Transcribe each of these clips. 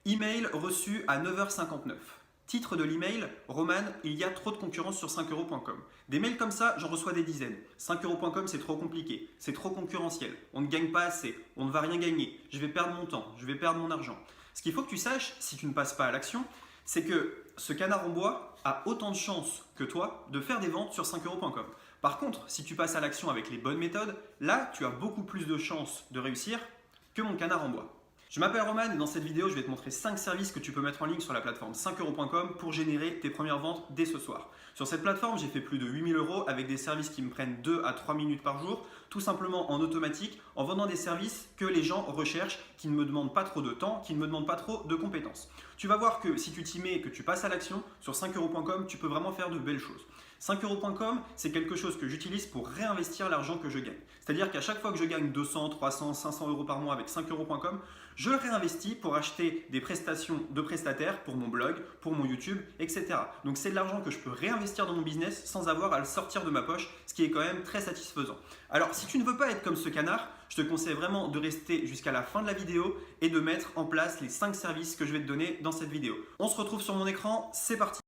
Email reçu à 9h59. Titre de l'email, Roman, il y a trop de concurrence sur 5euros.com. Des mails comme ça, j'en reçois des dizaines. 5euros.com, c'est trop compliqué, c'est trop concurrentiel, on ne gagne pas assez, on ne va rien gagner, je vais perdre mon temps, je vais perdre mon argent. Ce qu'il faut que tu saches, si tu ne passes pas à l'action, c'est que ce canard en bois a autant de chances que toi de faire des ventes sur 5euros.com. Par contre, si tu passes à l'action avec les bonnes méthodes, là, tu as beaucoup plus de chances de réussir que mon canard en bois. Je m'appelle Roman et dans cette vidéo, je vais te montrer 5 services que tu peux mettre en ligne sur la plateforme 5euros.com pour générer tes premières ventes dès ce soir. Sur cette plateforme, j'ai fait plus de 8000 euros avec des services qui me prennent 2 à 3 minutes par jour, tout simplement en automatique, en vendant des services que les gens recherchent, qui ne me demandent pas trop de temps, qui ne me demandent pas trop de compétences. Tu vas voir que si tu t'y mets et que tu passes à l'action, sur 5euros.com, tu peux vraiment faire de belles choses. 5euros.com, c'est quelque chose que j'utilise pour réinvestir l'argent que je gagne. C'est-à-dire qu'à chaque fois que je gagne 200, 300, 500 euros par mois avec 5euros.com, je le réinvestis pour acheter des prestations de prestataires pour mon blog, pour mon YouTube, etc. Donc c'est de l'argent que je peux réinvestir dans mon business sans avoir à le sortir de ma poche, ce qui est quand même très satisfaisant. Alors si tu ne veux pas être comme ce canard, je te conseille vraiment de rester jusqu'à la fin de la vidéo et de mettre en place les 5 services que je vais te donner dans cette vidéo. On se retrouve sur mon écran, c'est parti.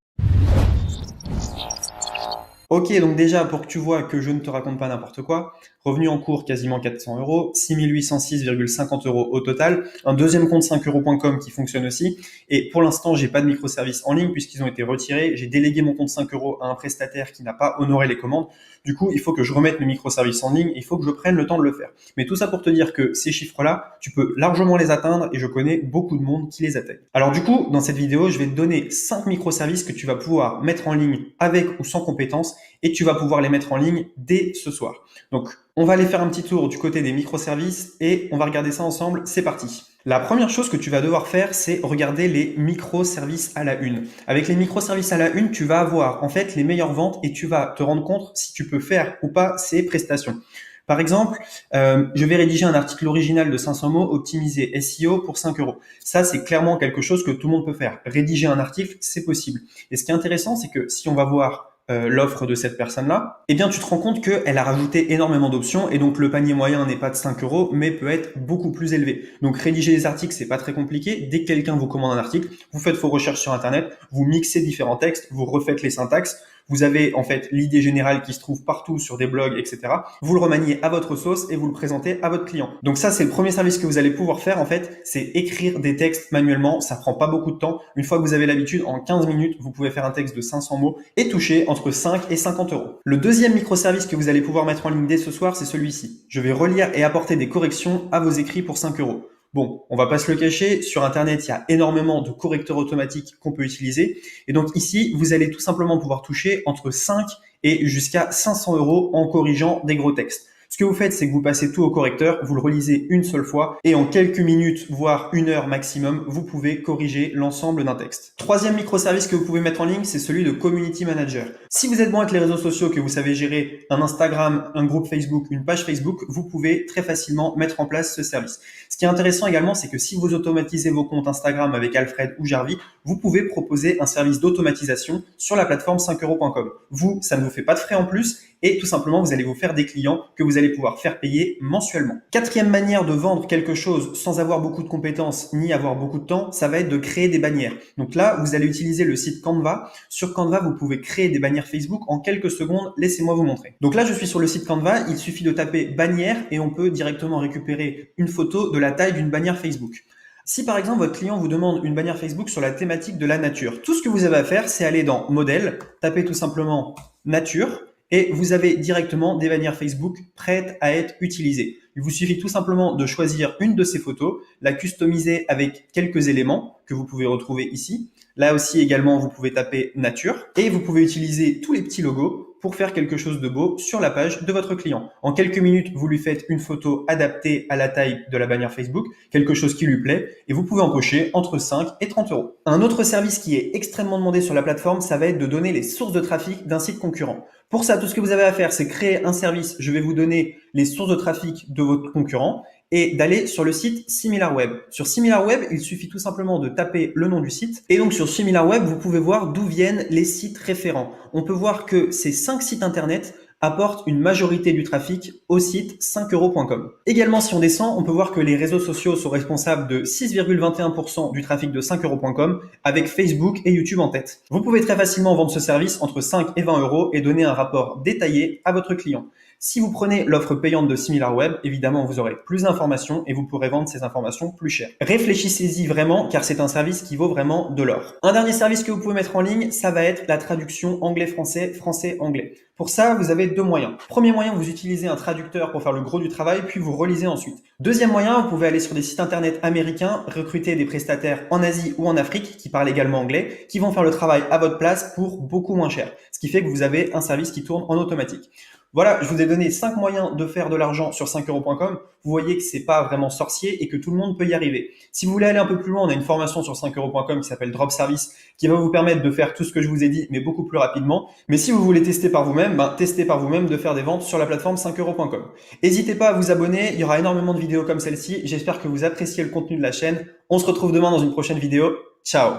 Ok, donc déjà pour que tu vois que je ne te raconte pas n'importe quoi, revenu en cours quasiment 400 euros, 6806,50 euros au total, un deuxième compte 5euros.com qui fonctionne aussi, et pour l'instant j'ai pas de microservices en ligne puisqu'ils ont été retirés, j'ai délégué mon compte 5 euros à un prestataire qui n'a pas honoré les commandes, du coup il faut que je remette mes microservices en ligne, il faut que je prenne le temps de le faire. Mais tout ça pour te dire que ces chiffres-là, tu peux largement les atteindre et je connais beaucoup de monde qui les atteigne. Alors du coup, dans cette vidéo, je vais te donner 5 microservices que tu vas pouvoir mettre en ligne avec ou sans compétences et tu vas pouvoir les mettre en ligne dès ce soir. Donc, on va aller faire un petit tour du côté des microservices et on va regarder ça ensemble. C'est parti. La première chose que tu vas devoir faire, c'est regarder les microservices à la une. Avec les microservices à la une, tu vas avoir en fait les meilleures ventes et tu vas te rendre compte si tu peux faire ou pas ces prestations. Par exemple, je vais rédiger un article original de 500 mots optimisé SEO pour 5 euros. Ça, c'est clairement quelque chose que tout le monde peut faire. Rédiger un article, c'est possible. Et ce qui est intéressant, c'est que si on va voir l'offre de cette personne-là, eh bien tu te rends compte qu'elle a rajouté énormément d'options et donc le panier moyen n'est pas de 5 euros mais peut être beaucoup plus élevé. Donc rédiger des articles, c'est pas très compliqué. Dès que quelqu'un vous commande un article, vous faites vos recherches sur Internet, vous mixez différents textes, vous refaites les syntaxes, vous avez en fait l'idée générale qui se trouve partout sur des blogs, etc. Vous le remaniez à votre sauce et vous le présentez à votre client. Donc ça, c'est le premier service que vous allez pouvoir faire en fait, c'est écrire des textes manuellement. Ça prend pas beaucoup de temps. Une fois que vous avez l'habitude, en 15 minutes, vous pouvez faire un texte de 500 mots et toucher entre 5 et 50 euros. Le deuxième microservice que vous allez pouvoir mettre en ligne dès ce soir, c'est celui-ci. Je vais relire et apporter des corrections à vos écrits pour 5 euros. Bon, on va pas se le cacher, sur Internet, il y a énormément de correcteurs automatiques qu'on peut utiliser. Et donc ici, vous allez tout simplement pouvoir toucher entre 5 et jusqu'à 500 euros en corrigeant des gros textes. Ce que vous faites, c'est que vous passez tout au correcteur, vous le relisez une seule fois et en quelques minutes, voire 1 heure maximum, vous pouvez corriger l'ensemble d'un texte. Troisième microservice que vous pouvez mettre en ligne, c'est celui de Community Manager. Si vous êtes bon avec les réseaux sociaux, que vous savez gérer un Instagram, un groupe Facebook, une page Facebook, vous pouvez très facilement mettre en place ce service. Ce qui est intéressant également, c'est que si vous automatisez vos comptes Instagram avec Alfred ou Jarvis, vous pouvez proposer un service d'automatisation sur la plateforme 5euros.com. Vous, ça ne vous fait pas de frais en plus et tout simplement, vous allez vous faire des clients que vous allez pouvoir faire payer mensuellement. Quatrième manière de vendre quelque chose sans avoir beaucoup de compétences ni avoir beaucoup de temps, ça va être de créer des bannières. Donc là, vous allez utiliser le site Canva. Sur Canva, vous pouvez créer des bannières Facebook en quelques secondes. Laissez-moi vous montrer. Donc là, je suis sur le site Canva. Il suffit de taper bannière et on peut directement récupérer une photo de la taille d'une bannière Facebook. Si par exemple votre client vous demande une bannière Facebook sur la thématique de la nature, tout ce que vous avez à faire, c'est aller dans Modèle, taper tout simplement Nature, et vous avez directement des bannières Facebook prêtes à être utilisées. Il vous suffit tout simplement de choisir une de ces photos, la customiser avec quelques éléments que vous pouvez retrouver ici. Là aussi également, vous pouvez taper nature et vous pouvez utiliser tous les petits logos pour faire quelque chose de beau sur la page de votre client. En quelques minutes, vous lui faites une photo adaptée à la taille de la bannière Facebook, quelque chose qui lui plaît, et vous pouvez empocher entre 5 et 30 euros. Un autre service qui est extrêmement demandé sur la plateforme, ça va être de donner les sources de trafic d'un site concurrent. Pour ça, tout ce que vous avez à faire, c'est créer un service. Je vais vous donner les sources de trafic de votre concurrent et d'aller sur le site SimilarWeb. Sur SimilarWeb, il suffit tout simplement de taper le nom du site. Et donc sur SimilarWeb, vous pouvez voir d'où viennent les sites référents. On peut voir que ces 5 sites internet apporte une majorité du trafic au site 5euros.com. Également, si on descend, on peut voir que les réseaux sociaux sont responsables de 6,21% du trafic de 5euros.com avec Facebook et YouTube en tête. Vous pouvez très facilement vendre ce service entre 5 et 20 euros et donner un rapport détaillé à votre client. Si vous prenez l'offre payante de SimilarWeb, évidemment, vous aurez plus d'informations et vous pourrez vendre ces informations plus cher. Réfléchissez-y vraiment car c'est un service qui vaut vraiment de l'or. Un dernier service que vous pouvez mettre en ligne, ça va être la traduction anglais-français, français-anglais. Pour ça, vous avez deux moyens. Premier moyen, vous utilisez un traducteur pour faire le gros du travail, puis vous relisez ensuite. Deuxième moyen, vous pouvez aller sur des sites internet américains, recruter des prestataires en Asie ou en Afrique qui parlent également anglais, qui vont faire le travail à votre place pour beaucoup moins cher. Ce qui fait que vous avez un service qui tourne en automatique. Voilà, je vous ai donné 5 moyens de faire de l'argent sur 5euros.com. Vous voyez que c'est pas vraiment sorcier et que tout le monde peut y arriver. Si vous voulez aller un peu plus loin, on a une formation sur 5euros.com qui s'appelle Drop Service qui va vous permettre de faire tout ce que je vous ai dit, mais beaucoup plus rapidement. Mais si vous voulez tester par vous-même, testez par vous-même de faire des ventes sur la plateforme 5euros.com. N'hésitez pas à vous abonner, il y aura énormément de vidéos comme celle-ci. J'espère que vous appréciez le contenu de la chaîne. On se retrouve demain dans une prochaine vidéo. Ciao!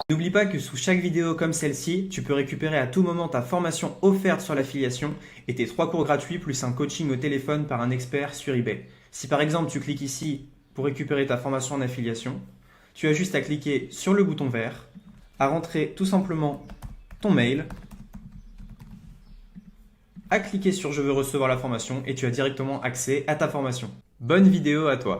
N'oublie pas que sous chaque vidéo comme celle-ci, tu peux récupérer à tout moment ta formation offerte sur l'affiliation et tes 3 cours gratuits plus un coaching au téléphone par un expert sur eBay. Si par exemple tu cliques ici pour récupérer ta formation en affiliation, tu as juste à cliquer sur le bouton vert, à rentrer tout simplement ton mail, à cliquer sur je veux recevoir la formation et tu as directement accès à ta formation. Bonne vidéo à toi!